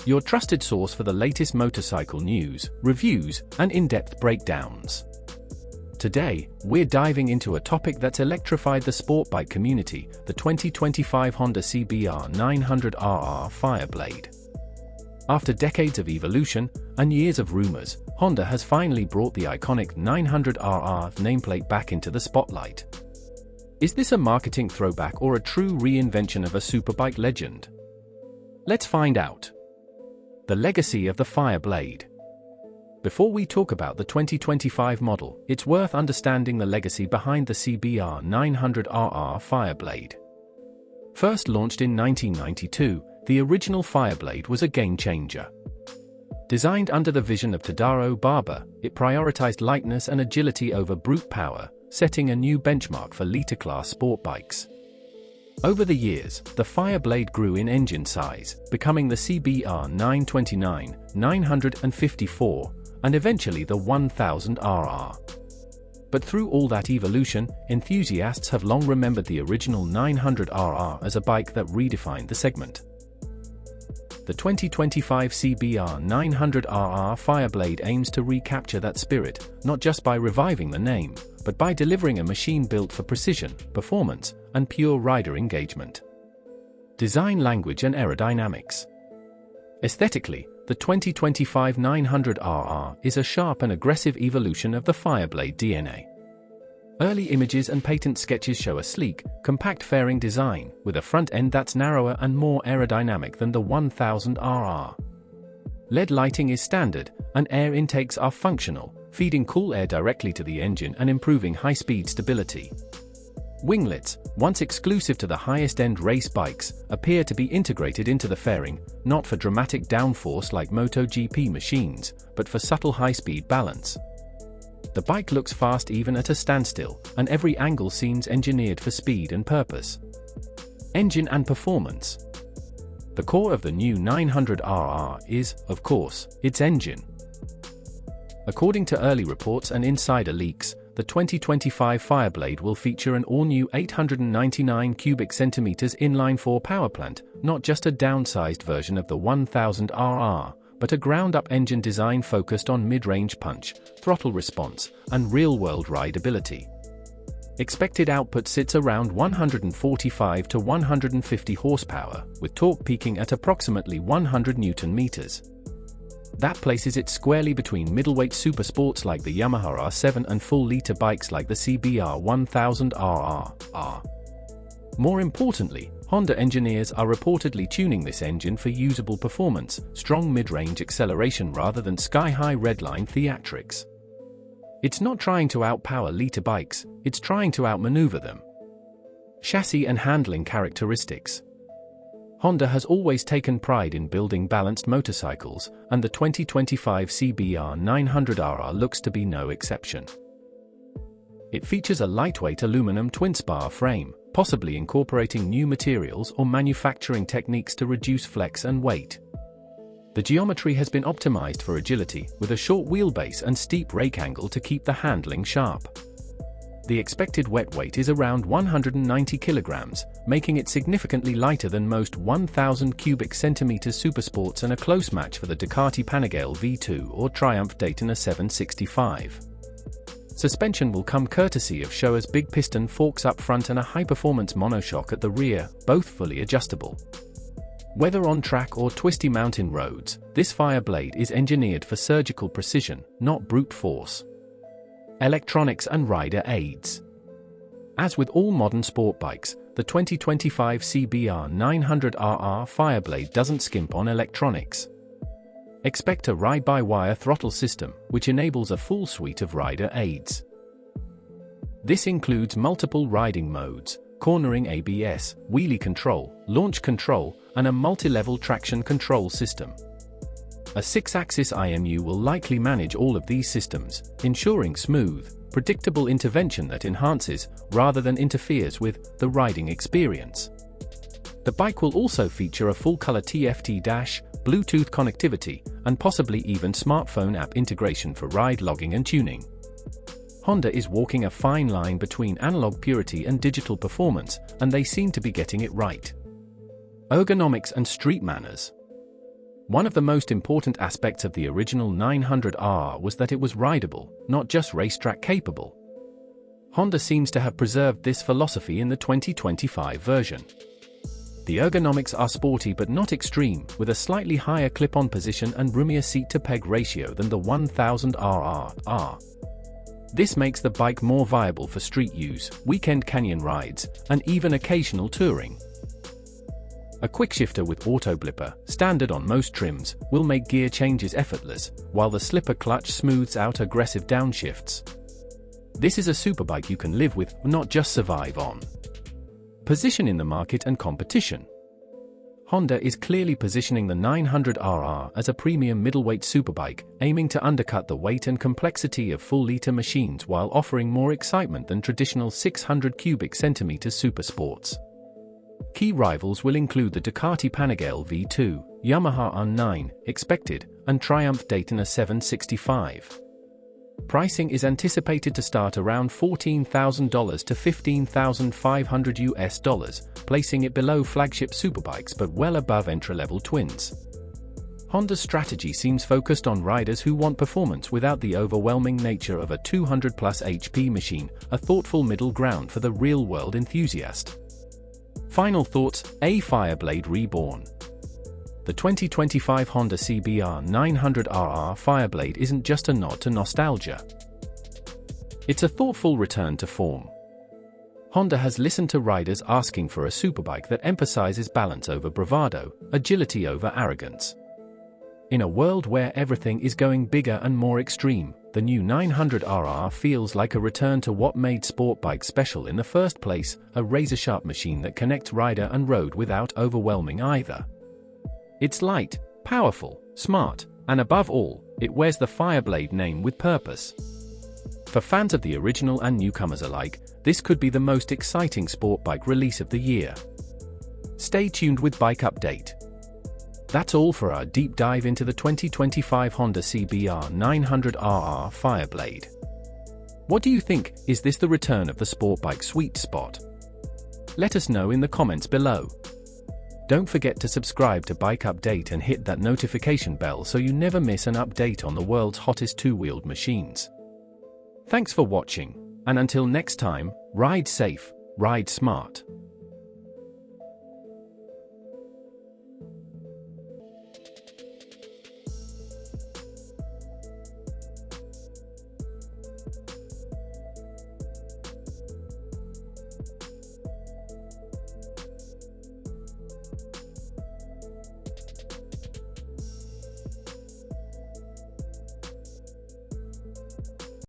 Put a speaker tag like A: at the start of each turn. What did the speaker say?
A: your trusted source for the latest motorcycle news, reviews, and in-depth breakdowns. Today, we're diving into a topic that's electrified the sport bike community, the 2025 Honda CBR 900RR Fireblade. After decades of evolution and years of rumors, Honda has finally brought the iconic 900RR nameplate back into the spotlight. Is this a marketing throwback or a true reinvention of a superbike legend? Let's find out. The legacy of the Fireblade. Before we talk about the 2025 model, it's worth understanding the legacy behind the CBR 900RR Fireblade. First launched in 1992, the original Fireblade was a game-changer. Designed under the vision of Tadaro Barber, it prioritized lightness and agility over brute power, setting a new benchmark for liter-class sport bikes. Over the years, the Fireblade grew in engine size, becoming the CBR 929, 954, and eventually the 1000RR. But through all that evolution, enthusiasts have long remembered the original 900RR as a bike that redefined the segment. The 2025 CBR 900RR Fireblade aims to recapture that spirit, not just by reviving the name, but by delivering a machine built for precision, performance, and pure rider engagement. Design language and aerodynamics. Aesthetically, the 2025 900RR is a sharp and aggressive evolution of the Fireblade DNA. Early images and patent sketches show a sleek, compact fairing design, with a front end that's narrower and more aerodynamic than the 1000RR. LED lighting is standard, and air intakes are functional, feeding cool air directly to the engine and improving high-speed stability. Winglets, once exclusive to the highest-end race bikes, appear to be integrated into the fairing, not for dramatic downforce like MotoGP machines, but for subtle high-speed balance. The bike looks fast even at a standstill, and every angle seems engineered for speed and purpose. Engine and performance. The core of the new 900RR is, of course, its engine. According to early reports and insider leaks, the 2025 Fireblade will feature an all-new 899 cubic centimeters inline-4 powerplant, not just a downsized version of the 1000RR, but a ground-up engine design focused on mid-range punch, throttle response, and real-world rideability. Expected output sits around 145 to 150 horsepower, with torque peaking at approximately 100 Nm. That places it squarely between middleweight supersports like the Yamaha R7 and full-liter bikes like the CBR 1000RR. More importantly, Honda engineers are reportedly tuning this engine for usable performance, strong mid-range acceleration rather than sky-high redline theatrics. It's not trying to outpower liter bikes, it's trying to outmaneuver them. Chassis and handling characteristics. Honda has always taken pride in building balanced motorcycles, and the 2025 CBR 900RR looks to be no exception. It features a lightweight aluminum twin-spar frame, possibly incorporating new materials or manufacturing techniques to reduce flex and weight. The geometry has been optimized for agility, with a short wheelbase and steep rake angle to keep the handling sharp. The expected wet weight is around 190 kilograms, making it significantly lighter than most 1,000 cubic centimeters supersports and a close match for the Ducati Panigale V4 or Triumph Daytona 765. Suspension will come courtesy of Showa's big piston forks up front and a high-performance monoshock at the rear, both fully adjustable. Whether on track or twisty mountain roads, this Fireblade is engineered for surgical precision, not brute force. Electronics and rider aids. As with all modern sport bikes, the 2025 CBR 900RR Fireblade doesn't skimp on electronics. Expect a ride-by-wire throttle system, which enables a full suite of rider aids. This includes multiple riding modes, cornering ABS, wheelie control, launch control, and a multi-level traction control system. A 6-axis IMU will likely manage all of these systems, ensuring smooth, predictable intervention that enhances, rather than interferes with, the riding experience. The bike will also feature a full-color TFT dash, Bluetooth connectivity, and possibly even smartphone app integration for ride logging and tuning. Honda is walking a fine line between analog purity and digital performance, and they seem to be getting it right. Ergonomics and street manners. One of the most important aspects of the original 900RR was that it was rideable, not just racetrack capable. Honda seems to have preserved this philosophy in the 2025 version. The ergonomics are sporty but not extreme, with a slightly higher clip-on position and roomier seat-to-peg ratio than the 1000RR. This makes the bike more viable for street use, weekend canyon rides, and even occasional touring. A quickshifter with auto blipper, standard on most trims, will make gear changes effortless, while the slipper clutch smooths out aggressive downshifts. This is a superbike you can live with, not just survive on. Position in the market and competition. Honda is clearly positioning the 900RR as a premium middleweight superbike, aiming to undercut the weight and complexity of full-liter machines while offering more excitement than traditional 600 cubic centimeters supersports. Key rivals will include the Ducati Panigale V4, Yamaha R1, expected, and Triumph Daytona 765. Pricing is anticipated to start around $14,000 to $15,500, placing it below flagship superbikes but well above entry-level twins. Honda's strategy seems focused on riders who want performance without the overwhelming nature of a 200-plus HP machine, a thoughtful middle ground for the real-world enthusiast. Final thoughts: A Fireblade reborn. The 2025 Honda CBR 900RR Fireblade isn't just a nod to nostalgia. It's a thoughtful return to form. Honda has listened to riders asking for a superbike that emphasizes balance over bravado, agility over arrogance. In a world where everything is going bigger and more extreme, the new 900RR feels like a return to what made sport bikes special in the first place, a razor-sharp machine that connects rider and road without overwhelming either. It's light, powerful, smart, and above all, it wears the Fireblade name with purpose. For fans of the original and newcomers alike, this could be the most exciting sport bike release of the year. Stay tuned with Bike Update. That's all for our deep dive into the 2025 Honda CBR 900RR Fireblade. What do you think? Is this the return of the sport bike sweet spot? Let us know in the comments below. Don't forget to subscribe to Bike Update and hit that notification bell so you never miss an update on the world's hottest two-wheeled machines. Thanks for watching, and until next time, ride safe, ride smart.